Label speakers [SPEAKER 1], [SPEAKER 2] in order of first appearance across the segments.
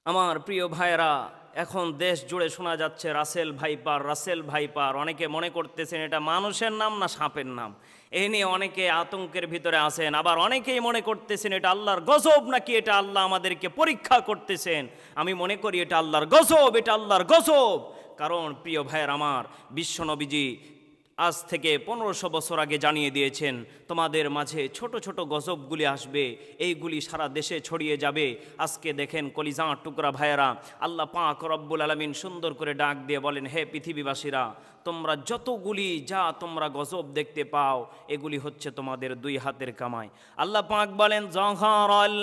[SPEAKER 1] আমার প্রিয় ভাইরা, এখন দেশ জুড়ে শোনা যাচ্ছে রাসেল ভাইপার, রাসেল ভাইপার। অনেকে মনে করতেছেন এটা মানুষের নাম না সাপের নাম। এই নিয়ে অনেকে আতঙ্কের ভিতরে আছেন। আবার অনেকেই মনে করতেছেন এটা আল্লাহর গজব, নাকি এটা আল্লাহ আমাদেরকে পরীক্ষা করতেছেন। আমি মনে করি এটা আল্লাহর গজব, এটা আল্লাহর গজব। কারণ প্রিয় ভাইয়ের আমার, বিশ্বনবীজি আজ থেকে 1500 বছর আগে জানিয়ে দিয়েছেন তোমাদের মাঝে ছোট ছোট গজবগুলি আসবে, এইগুলি সারা দেশে ছড়িয়ে যাবে। আজকে দেখেন কলিজার টুকরা ভাইয়েরা, আল্লাহ পাক রব্বুল আলামিন সুন্দর করে ডাক দিয়ে বলেন, হে পৃথিবীবাসীরা, তোমরা যতগুলি যা তোমরা গজব দেখতে পাও এগুলি হচ্ছে তোমাদের দুই হাতের কামাই। আল্লাহ পাক বলেন, যহারাল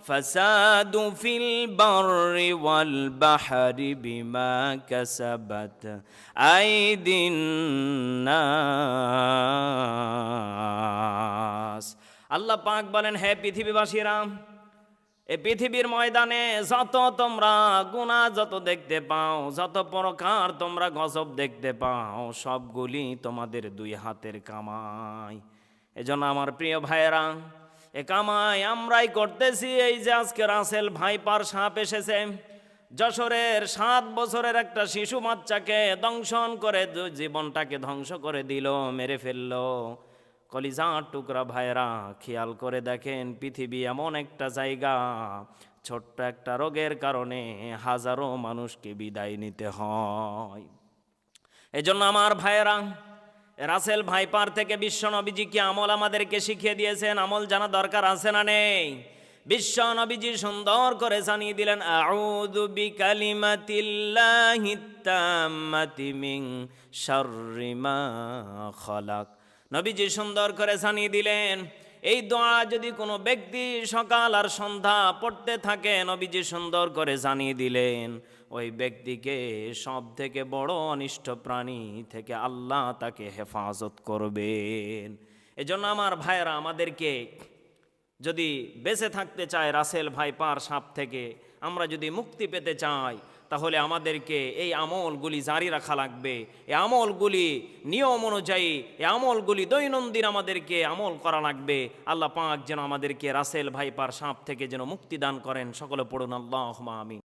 [SPEAKER 1] ফাসাদু ফিল বাররি ওয়াল বাহরি বিমা কাসাবাত আইদিন নাস। আল্লাহ পাক বলেন, হে পৃথিবীবাসীরা, এ পৃথিবীর ময়দানে যত তোমরা গুনাহ যত দেখতে পাও, যত প্রকার তোমরা গজব দেখতে পাও, সবগুলি তোমাদের দুই হাতের কামাই। এজন্য আমার প্রিয় ভাইয়েরা, এ কামাই আমরাই করতেছি। এই যে আজকে রাসেল ভাইপার সাপ এসেছে, যশোরের 7 বছরের একটা শিশু বাচ্চাকে দংশন করে, জীবনটাকে ধ্বংস করে দিল, মেরে ফেললো। কলিজার টুকরা ভাইরা, খেয়াল করে দেখেন, পৃথিবী এমন একটা জায়গা, ছোট্ট একটা রোগের কারণে হাজারো মানুষকে বিদায় নিতে হয়। এজন্য আমার ভাইয়েরা, রাসেল ভাইপার থেকে বিশ্বনবীজি কি আমল আমাদেরকে শিখিয়ে দিয়েছেন। আমল জানা দরকার আছে না নেই? বিশ্বনবীজি সুন্দর করে জানিয়ে দিলেন, আউযু বিকালিমাতিল্লাহিত তাম্মাতি মিন শাররি মা খালাক। নবীজি সুন্দর করে জানিয়ে দিলেন, এই দোয়া যদি কোনো ব্যক্তি সকাল আর সন্ধ্যা পড়তে থাকে, নবীজি সুন্দর করে জানিয়ে দিলেন, ওই ব্যক্তিকে সব থেকে বড় অনিষ্ট প্রাণী থেকে আল্লাহ তাকে হেফাজত করবেন। এজন্য আমার ভাইয়েরা, আমাদেরকে যদি বেঁচে থাকতে চায় রাসেল ভাইপার সাপ থেকে, আমরা যদি মুক্তি পেতে চাই, তাহলে আমাদেরকে এই আমলগুলি জারি রাখা লাগবে। এই আমলগুলি নিয়ম অনুযায়ী, এই আমলগুলি দৈনন্দিন আমাদেরকে আমল করা লাগবে। আল্লাহ পাক যেন আমাদেরকে রাসেল ভাইপার সাপ থেকে যেন মুক্তি দান করেন। সকলে পড়ুন আল্লাহুম্মা আমিন।